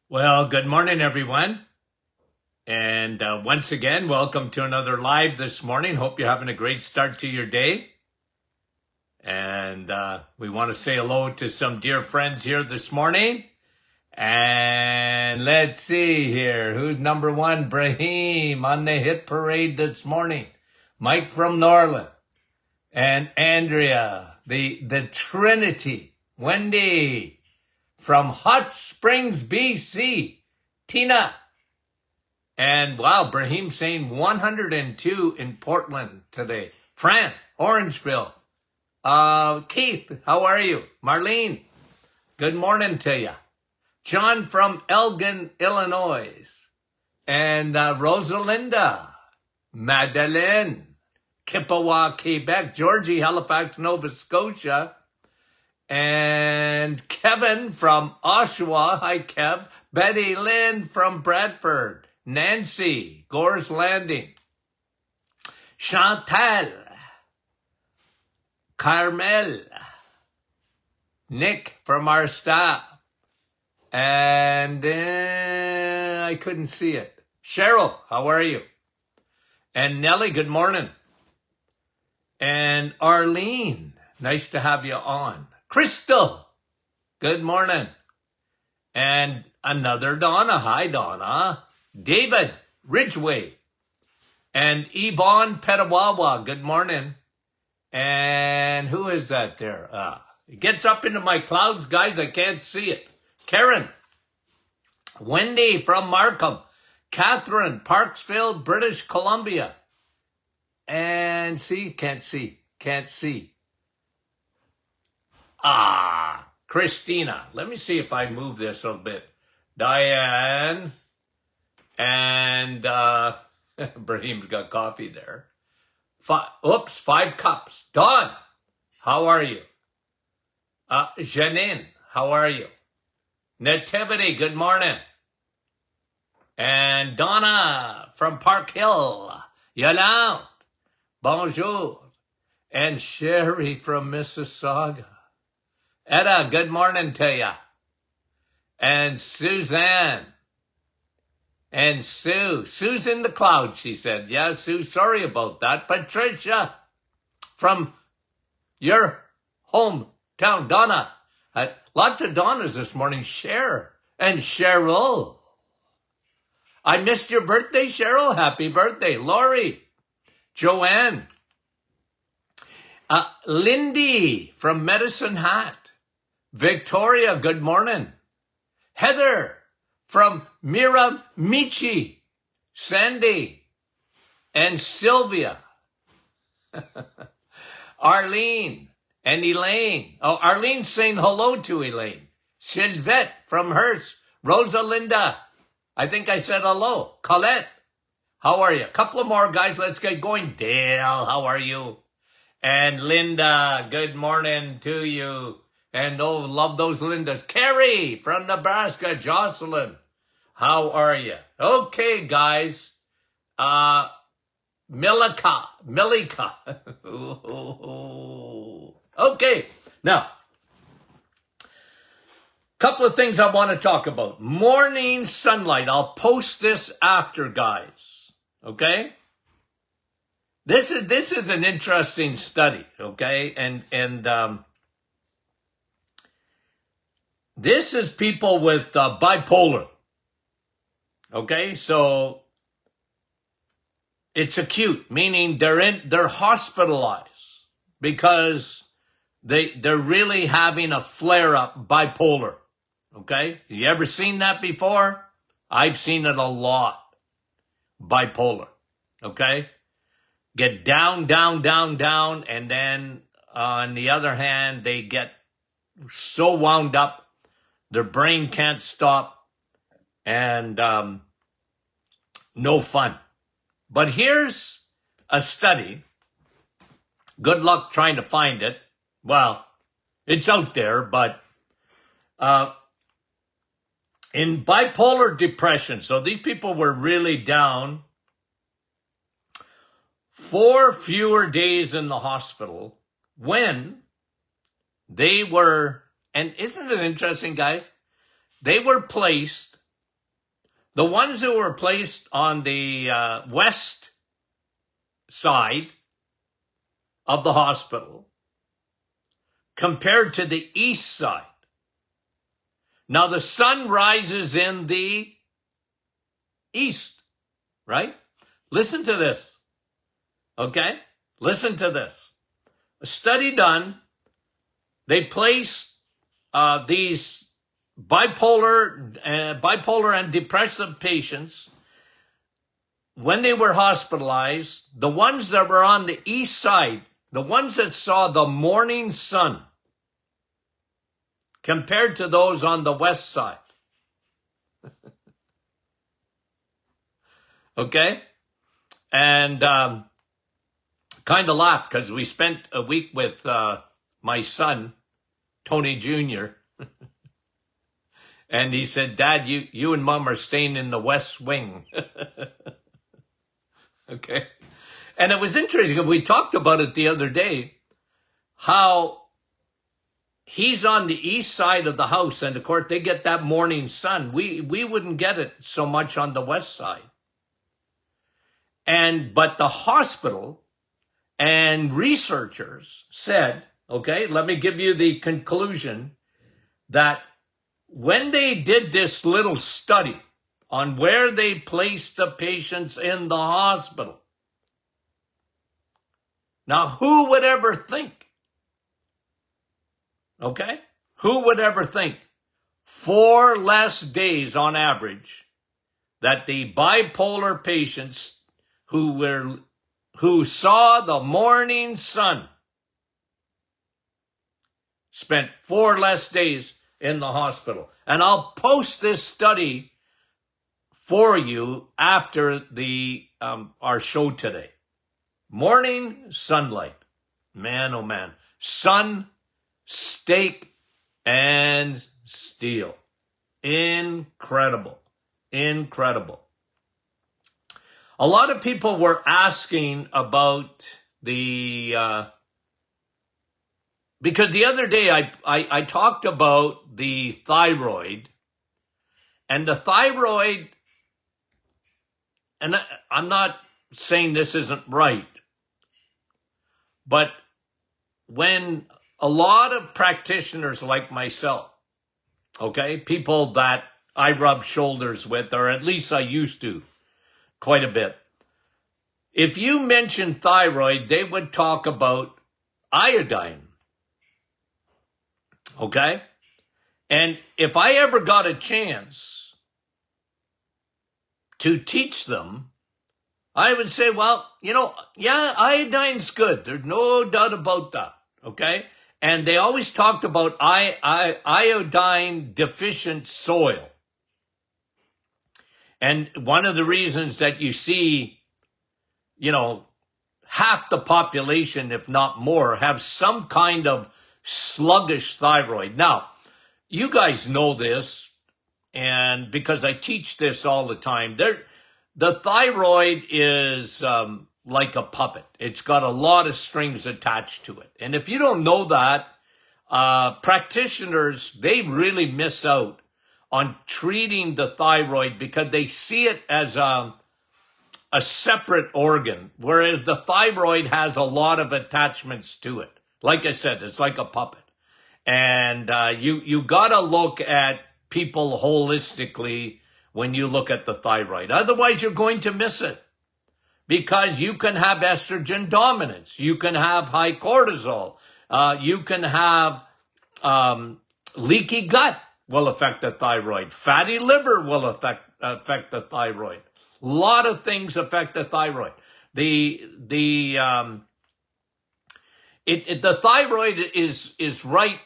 Well, good morning, everyone. And once again, welcome to another live this morning. Hope you're having a great start to your day. And we want to say hello to some dear friends here this morning. And let's see here. Who's number one? Brahim on the hit parade this morning. Mike from Norland. And Andrea, the Trinity. Wendy from Hot Springs, BC. Tina. And wow, Brahim saying 102 in Portland today. Fran, Orangeville. Keith, how are you? Marlene, good morning to you. John from Elgin, Illinois. And Rosalinda, Madeleine, Kippawa, Quebec. Georgie, Halifax, Nova Scotia. And Kevin from Oshawa. Hi, Kev. Betty Lynn from Bradford. Nancy, Gore's Landing. Chantal. Carmel. Nick from our staff. And I couldn't see it. Cheryl, how are you? And Nellie, good morning. And Arlene, nice to have you on. Crystal, good morning. And another Donna. Hi, Donna. David Ridgway. And Yvonne Petawawa, good morning. And who is that there? It gets up into my clouds, guys. I can't see it. Karen. Wendy from Markham. Catherine, Parksville, British Columbia. And can't see. Christina. Let me see if I move this a little bit. Diane. And Brahim's got coffee there. 5 cups. Dawn, how are you? Janine, how are you? Nativity, good morning. And Donna from Park Hill. Yolande, bonjour. And Sherry from Mississauga. Etta, good morning to you. And Suzanne. And Sue's in the clouds, she said. Yeah, Sue, sorry about that. Patricia from your hometown. Donna. Lots of Donnas this morning. Cher and Cheryl. I missed your birthday, Cheryl. Happy birthday. Lori. Joanne. Lindy from Medicine Hat. Victoria, good morning. Heather from Miramichi. Sandy and Sylvia. Arlene and Elaine. Oh, Arlene's saying hello to Elaine. Sylvette from Hearst. Rosalinda. I think I said hello. Colette, how are you? A couple of more, guys. Let's get going. Dale, how are you? And Linda, good morning to you. And oh, love those Lindas. Carrie from Nebraska. Jocelyn, how are you? Okay, guys. Milika. Okay, now, couple of things I want to talk about. Morning sunlight. I'll post this after, guys. Okay? This is an interesting study, okay? And this is people with bipolar. Okay? So it's acute, meaning they're hospitalized because they're really having a flare-up bipolar. Okay? You ever seen that before? I've seen it a lot. Bipolar. Okay? Get down, and then on the other hand, they get so wound up, their brain can't stop, and no fun. But here's a study. Good luck trying to find it. Well, it's out there, but in bipolar depression, so these people were really down, 4 fewer days in the hospital when they were, and isn't it interesting, guys? They were placed the ones who were placed on the west side of the hospital compared to the east side. Now, the sun rises in the east, right? Listen to this, okay? Listen to this. A study done, they placed these bipolar and depressive patients when they were hospitalized. The ones that were on the east side, the ones that saw the morning sun, compared to those on the west side. Okay? And kind of laughed because we spent a week with my son, Tony Jr., and he said, Dad, you and Mom are staying in the West Wing. Okay? And it was interesting. We talked about it the other day, how he's on the east side of the house, and of course they get that morning sun. We wouldn't get it so much on the west side. But the hospital and researchers said, okay, let me give you the conclusion, that when they did this little study on where they placed the patients in the hospital, now who would ever think, okay, who would ever think 4 less days on average that the bipolar patients who saw the morning sun spent 4 less days in the hospital? And I'll post this study for you after our show today. Morning sunlight. Man, oh man. Sun, steak, and steel. Incredible. Incredible. A lot of people were asking about because the other day I talked about the thyroid, and the thyroid, and I'm not saying this isn't right, but when a lot of practitioners like myself, okay, people that I rub shoulders with, or at least I used to quite a bit, if you mention thyroid, they would talk about iodine. Okay? And if I ever got a chance to teach them, I would say, well, yeah, iodine's good. There's no doubt about that. Okay? And they always talked about iodine deficient soil. And one of the reasons that you see, half the population, if not more, have some kind of sluggish thyroid. Now, you guys know this, and because I teach this all the time, the thyroid is like a puppet. It's got a lot of strings attached to it. And if you don't know that, practitioners, they really miss out on treating the thyroid because they see it as a separate organ, whereas the thyroid has a lot of attachments to it. Like I said, it's like a puppet. And you got to look at people holistically when you look at the thyroid. Otherwise, you're going to miss it. Because you can have estrogen dominance. You can have high cortisol. You can have leaky gut will affect the thyroid. Fatty liver will affect the thyroid. A lot of things affect the thyroid. The thyroid is right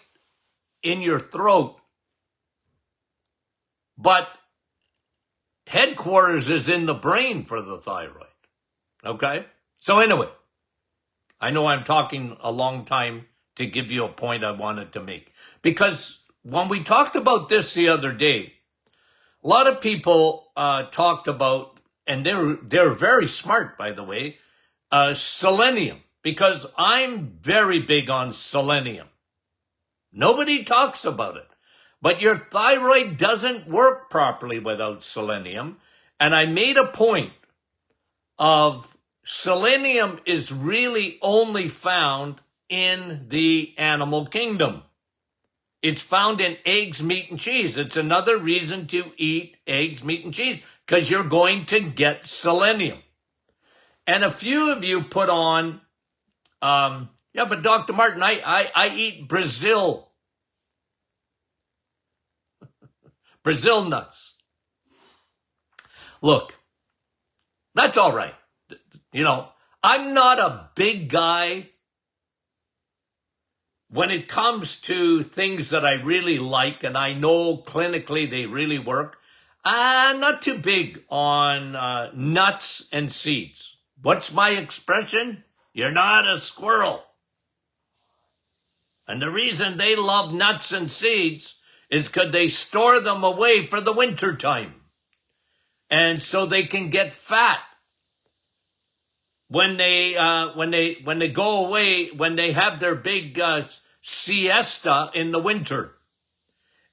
in your throat, but headquarters is in the brain for the thyroid. Okay? So anyway, I know I'm talking a long time to give you a point I wanted to make. Because when we talked about this the other day, a lot of people talked about, and they're very smart, by the way, selenium. Because I'm very big on selenium. Nobody talks about it. But your thyroid doesn't work properly without selenium. And I made a point of selenium is really only found in the animal kingdom. It's found in eggs, meat, and cheese. It's another reason to eat eggs, meat, and cheese, because you're going to get selenium. And a few of you put on, yeah, but Dr. Martin, I eat Brazil nuts. Look, that's all right. You know, I'm not a big guy when it comes to things that I really like, and I know clinically they really work. I'm not too big on nuts and seeds. What's my expression? You're not a squirrel. And the reason they love nuts and seeds is because they store them away for the winter time. And so they can get fat when they go away, when they have their big siesta in the winter.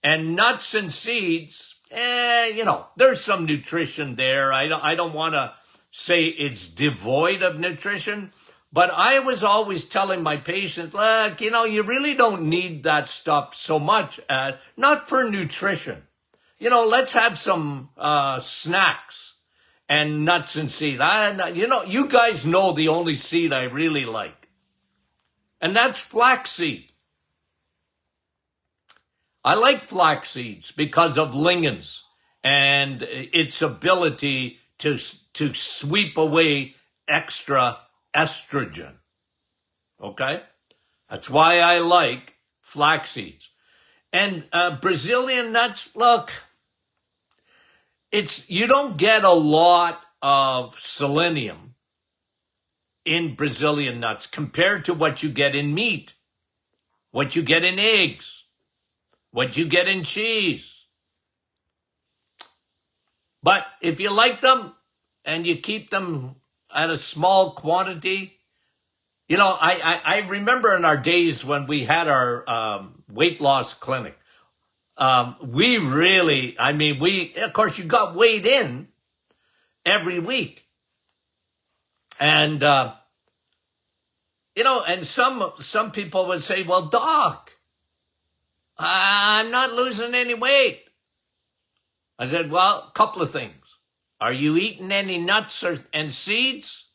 And nuts and seeds, you know, there's some nutrition there. I don't want to say it's devoid of nutrition, but I was always telling my patients, look, you know, you really don't need that stuff so much, not for nutrition. You know, let's have some snacks and nuts and seeds. You know, you guys know the only seed I really like, and that's flaxseed. I like flax seeds because of lignans and its ability to sweep away extra estrogen. Okay? That's why I like flax seeds. And Brazilian nuts, look, you don't get a lot of selenium in Brazilian nuts compared to what you get in meat, what you get in eggs, what you get in cheese. But if you like them and you keep them at a small quantity, you know, I remember in our days when we had our weight loss clinic, we really, of course, you got weighed in every week. And, you know, and some people would say, well, doc, I'm not losing any weight. I said, well, a couple of things. Are you eating any nuts and seeds?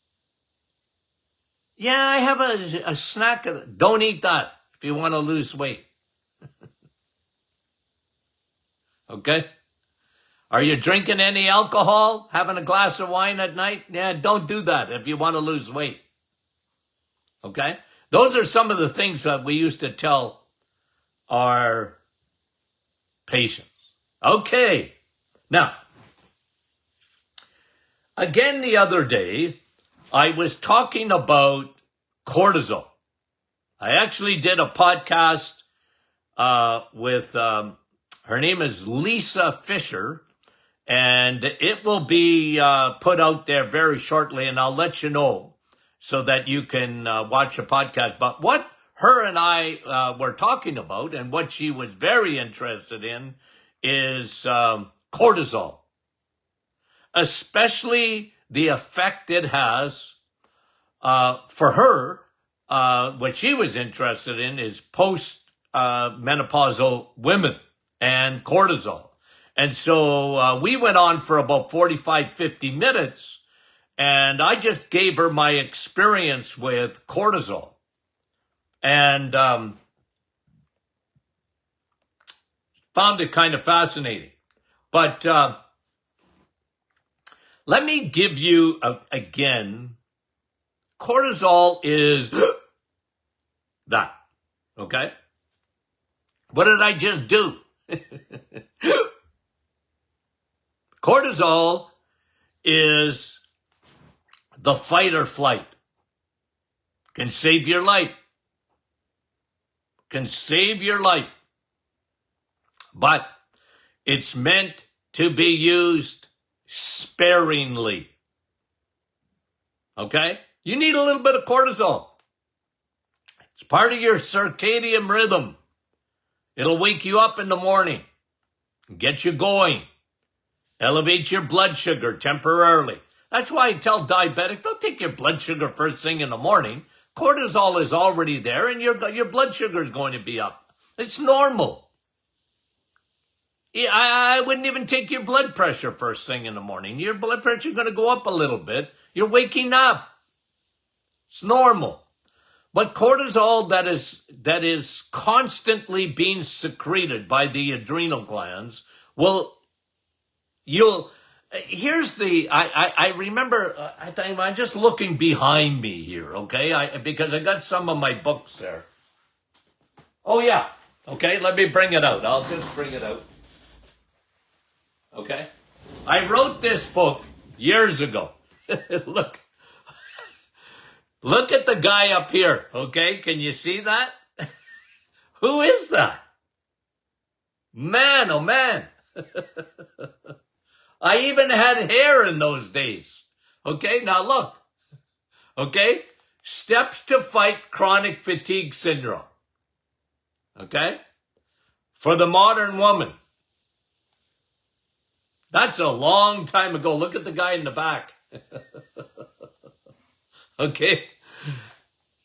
Yeah, I have a snack. Don't eat that if you want to lose weight. Okay? Are you drinking any alcohol? Having a glass of wine at night? Yeah, don't do that if you want to lose weight. Okay? Those are some of the things that we used to tell our patients. Okay. Now, again, the other day, I was talking about cortisol. I actually did a podcast with, her name is Lisa Fisher, and it will be put out there very shortly, and I'll let you know so that you can watch the podcast. But what her and I were talking about, and what she was very interested in, is cortisol, especially the effect it has for her. What she was interested in is post-menopausal women and cortisol. And so we went on for about 45, 50 minutes, and I just gave her my experience with cortisol. And found it kind of fascinating. But let me give you, again, cortisol is that, okay? What did I just do? Cortisol is the fight or flight. Can save your life. Can save your life. But it's meant to be used sparingly. Okay? You need a little bit of cortisol. It's part of your circadian rhythm. It'll wake you up in the morning, get you going. Elevates your blood sugar temporarily. That's why I tell diabetics, don't take your blood sugar first thing in the morning. Cortisol is already there and your blood sugar is going to be up. It's normal. I wouldn't even take your blood pressure first thing in the morning. Your blood pressure is going to go up a little bit. You're waking up. It's normal. But cortisol that is constantly being secreted by the adrenal glands I remember, I'm just looking behind me here, okay? Because I got some of my books there. Oh yeah, okay, let me bring it out. I'll just bring it out. Okay? I wrote this book years ago. Look at the guy up here, okay? Can you see that? Who is that? Man, oh man. I even had hair in those days. Okay, now look. Okay? Steps to fight chronic fatigue syndrome. Okay? For the modern woman. That's a long time ago. Look at the guy in the back. Okay?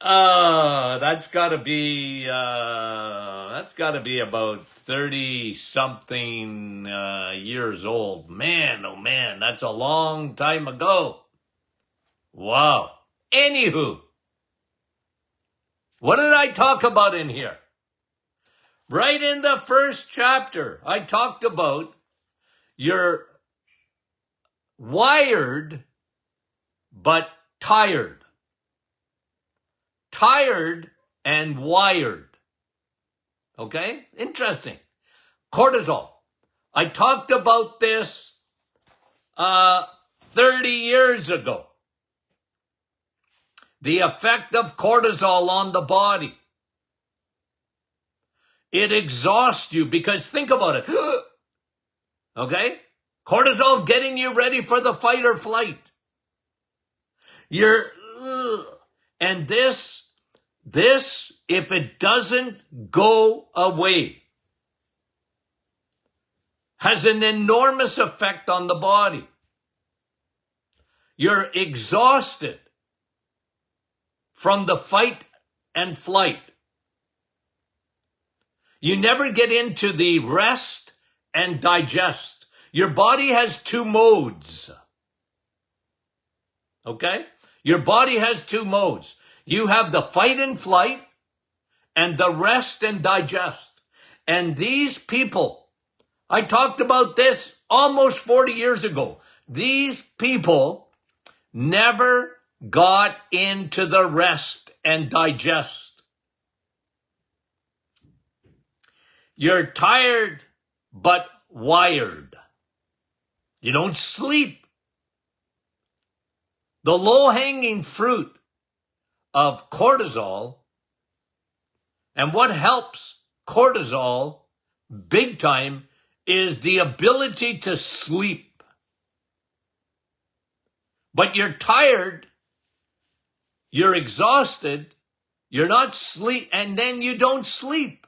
That's gotta be about 30 something years old. Man, oh man, that's a long time ago. Wow. Anywho, what did I talk about in here? Right in the first chapter, I talked about you're wired but tired. Tired and wired. Okay? Interesting. Cortisol. I talked about this 30 years ago. The effect of cortisol on the body. It exhausts you because think about it. Okay? Cortisol's getting you ready for the fight or flight. And this, if it doesn't go away, has an enormous effect on the body. You're exhausted from the fight and flight. You never get into the rest and digest. Your body has two modes. Okay? Your body has two modes. You have the fight and flight and the rest and digest. And these people, I talked about this almost 40 years ago. These people never got into the rest and digest. You're tired but wired. You don't sleep. The low-hanging fruit of cortisol, and what helps cortisol big time, is the ability to sleep. But you're tired, you're exhausted, you're not sleep, and then you don't sleep.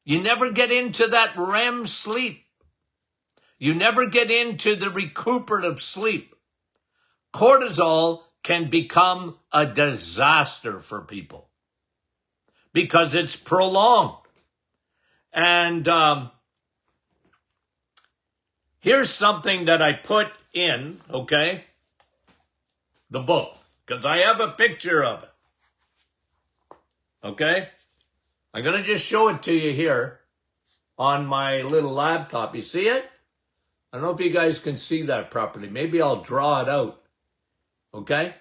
You never get into that REM sleep. You never get into the recuperative sleep. Cortisol can become a disaster for people because it's prolonged. And here's something that I put in, okay, the book, because I have a picture of it. Okay? I'm going to just show it to you here on my little laptop. You see it? I don't know if you guys can see that properly. Maybe I'll draw it out. Okay?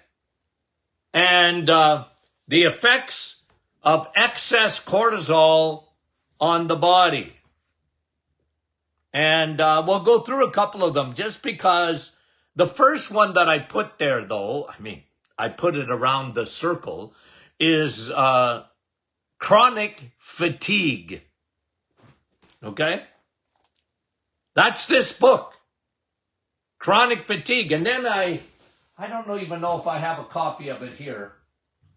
And the effects of excess cortisol on the body. And we'll go through a couple of them just because the first one that I put there, though, I put it around the circle, is chronic fatigue. Okay? That's this book. Chronic fatigue. And then I don't even know if I have a copy of it here.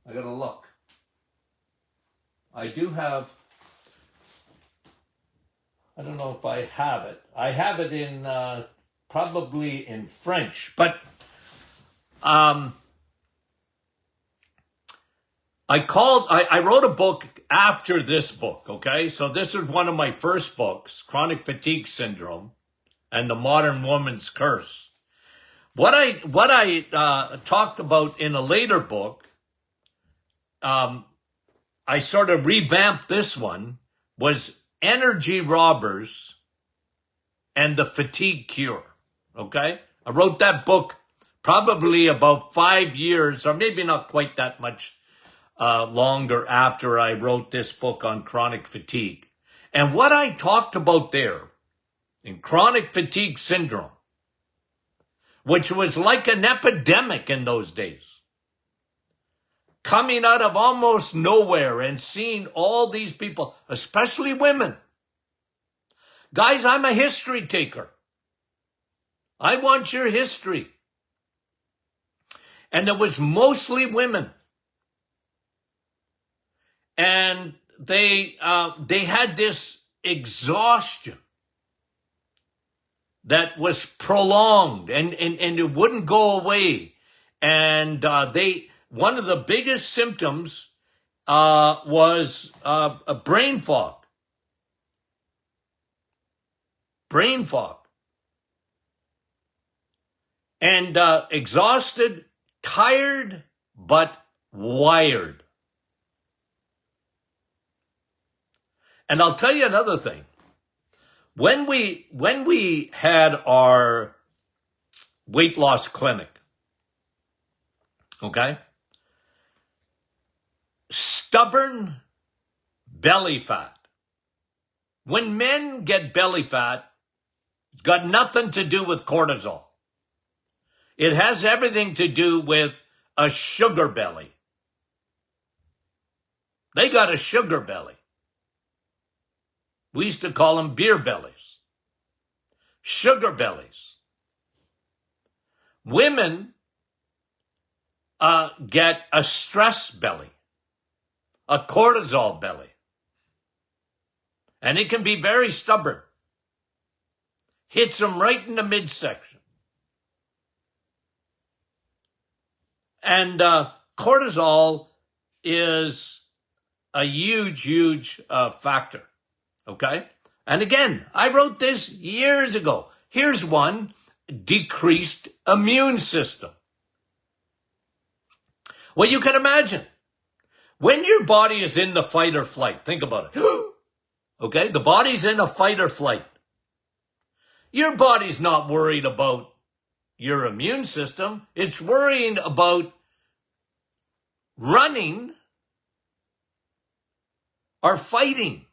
I gotta look. I do have, I don't know if I have it. I have it in probably in French, but I wrote a book after this book, okay? So this is one of my first books, Chronic Fatigue Syndrome and the Modern Woman's Curse. What I talked about in a later book, I sort of revamped this one, was energy robbers and the fatigue cure, okay? I wrote that book probably about 5 years, or maybe not quite that much longer after I wrote this book on chronic fatigue. And what I talked about there in chronic fatigue syndrome, which was like an epidemic in those days, coming out of almost nowhere and seeing all these people, especially women. Guys, I'm a history taker. I want your history. And it was mostly women. And they had this exhaustion that was prolonged and it wouldn't go away. And one of the biggest symptoms was a brain fog. Brain fog. And exhausted, tired, but wired. And I'll tell you another thing. When we had our weight loss clinic, okay? Stubborn belly fat. When men get belly fat, it's got nothing to do with cortisol. It has everything to do with a sugar belly. They got a sugar belly. We used to call them beer bellies. Sugar bellies. Women get a stress belly, a cortisol belly. And it can be very stubborn. Hits them right in the midsection. And cortisol is a huge factor. Okay? And again, I wrote this years ago. Here's one, decreased immune system. Well, you can imagine, when your body is in the fight or flight, think about it. Okay? The body's in a fight or flight. Your body's not worried about your immune system. It's worrying about running or fighting.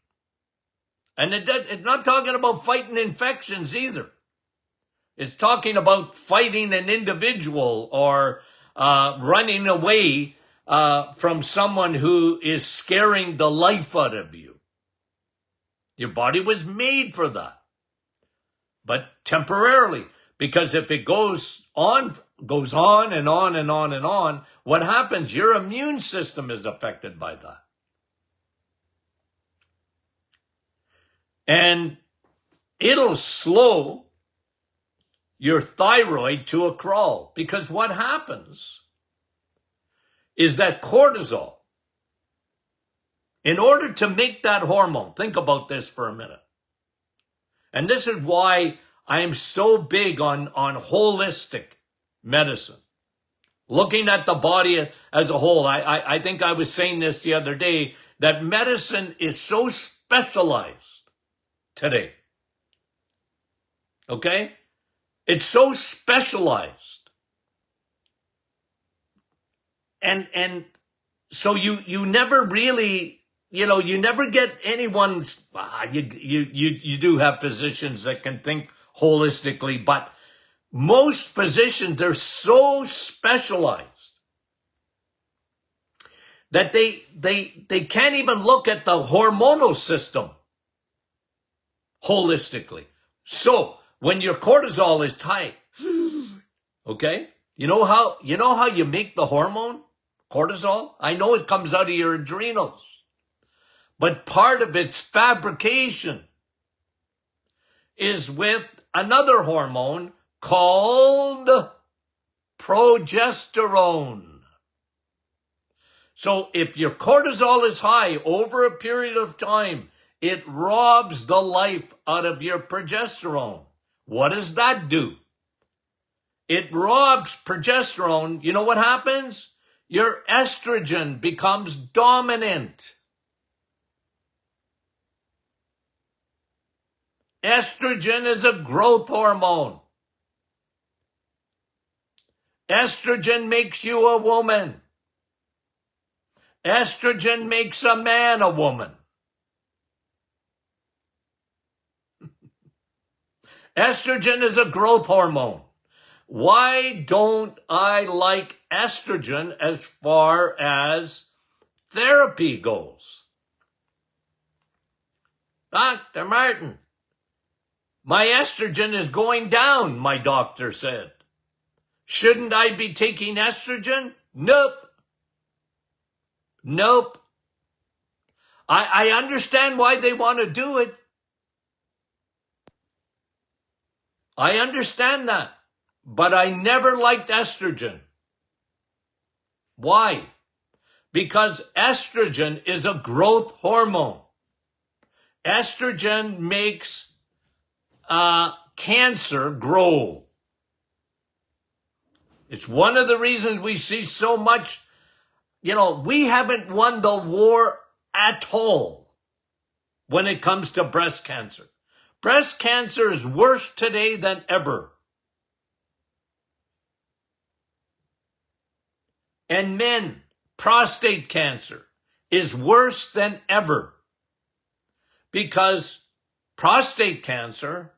And it's not talking about fighting infections either. It's talking about fighting an individual or running away from someone who is scaring the life out of you. Your body was made for that. But temporarily, because if it goes on and on and on and on, what happens? Your immune system is affected by that. And it'll slow your thyroid to a crawl. Because what happens is that cortisol, in order to make that hormone, think about this for a minute. And this is why I am so big on holistic medicine. Looking at the body as a whole. I think I was saying this the other day, that medicine is so specialized today. Okay? It's so specialized. And so you never really, you never get anyone's, you do have physicians that can think holistically, but most physicians, they're so specialized that they can't even look at the hormonal system holistically. So when your cortisol is tight, okay, you know how you make the hormone cortisol? I know it comes out of your adrenals, but part of its fabrication is with another hormone called progesterone. So if your cortisol is high over a period of time, it robs the life out of your progesterone. What does that do? It robs progesterone. You know what happens? Your estrogen becomes dominant. Estrogen is a growth hormone. Estrogen makes you a woman. Estrogen makes a man a woman. Estrogen is a growth hormone. Why don't I like estrogen as far as therapy goes? Dr. Martin, my estrogen is going down, my doctor said. Shouldn't I be taking estrogen? Nope. Nope. I understand why they want to do it. I understand that. But I never liked estrogen. Why? Because estrogen is a growth hormone. Estrogen makes cancer grow. It's one of the reasons we see so much. We haven't won the war at all when it comes to breast cancer. Breast cancer is worse today than ever. And men, prostate cancer is worse than ever because prostate cancer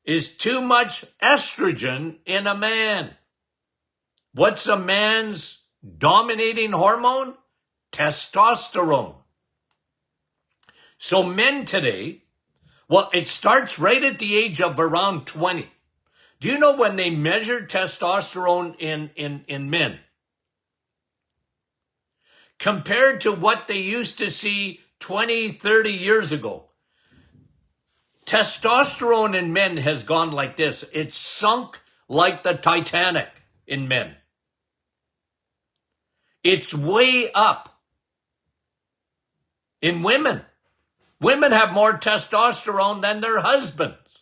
is too much estrogen in a man. What's a man's dominating hormone? Testosterone. So men today, it starts right at the age of around 20. Do you know when they measure testosterone in men? Compared to what they used to see 20, 30 years ago, testosterone in men has gone like this. It's sunk like the Titanic in men. It's way up. In women, women have more testosterone than their husbands.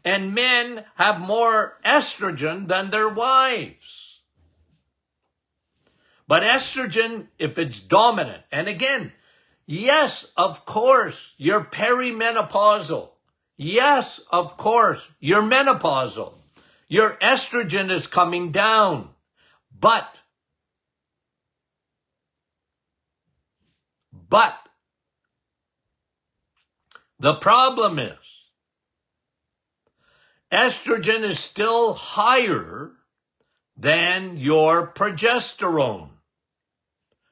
And men have more estrogen than their wives. But estrogen, if it's dominant, and again, yes, of course, you're perimenopausal. Yes, of course, you're menopausal. Your estrogen is coming down. But the problem is, estrogen is still higher than your progesterone.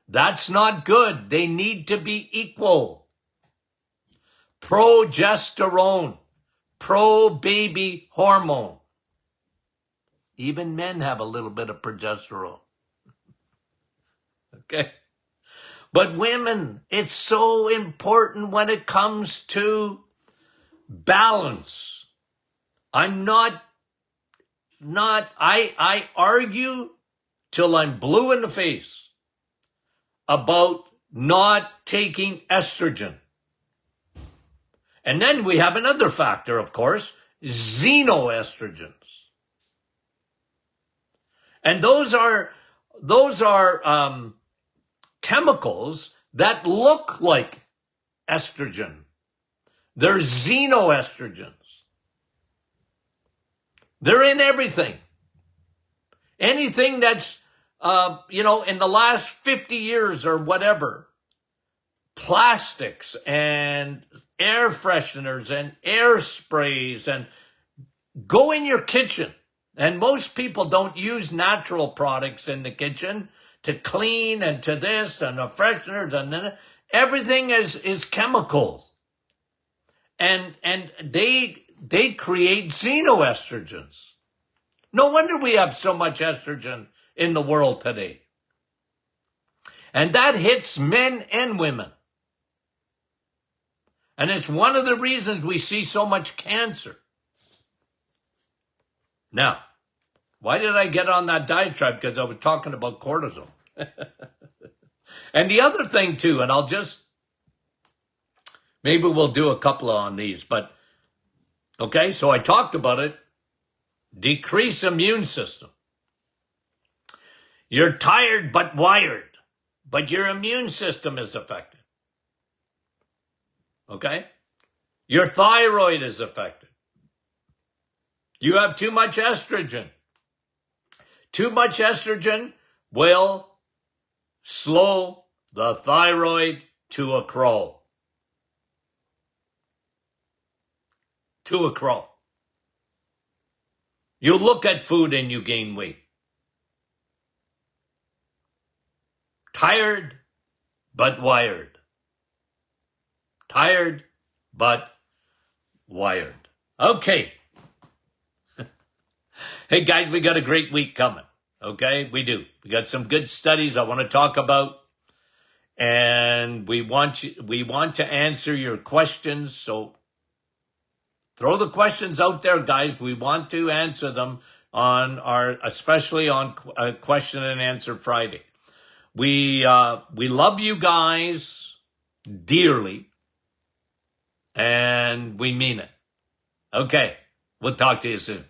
That's not good. They need to be equal. Progesterone, pro-baby hormone. Even men have a little bit of progesterone. Okay? But women, it's so important when it comes to balance. I argue till I'm blue in the face about not taking estrogen. And then we have another factor, of course, xenoestrogens. And those are chemicals that look like estrogen. They're xenoestrogens. They're in everything. Anything that's, in the last 50 years or whatever, plastics and air fresheners and air sprays, and go in your kitchen. And most people don't use natural products in the kitchen to clean and to this and the fresheners and then everything is chemicals. And they create xenoestrogens. No wonder we have so much estrogen in the world today. And that hits men and women. And it's one of the reasons we see so much cancer. Now, why did I get on that diatribe? Because I was talking about cortisol. And the other thing too, and maybe we'll do a couple on these, but okay, so I talked about it. Decrease immune system. You're tired but wired, but your immune system is affected. Okay? Your thyroid is affected. You have too much estrogen. Too much estrogen will slow the thyroid to a crawl. To a crawl. You look at food and you gain weight. Tired but wired. Tired but wired. Okay. Hey guys, we got a great week coming. Okay, we do. We got some good studies I want to talk about, and we want to answer your questions. So throw the questions out there, guys. We want to answer them especially on Question and Answer Friday. We love you guys dearly, and we mean it. Okay, we'll talk to you soon.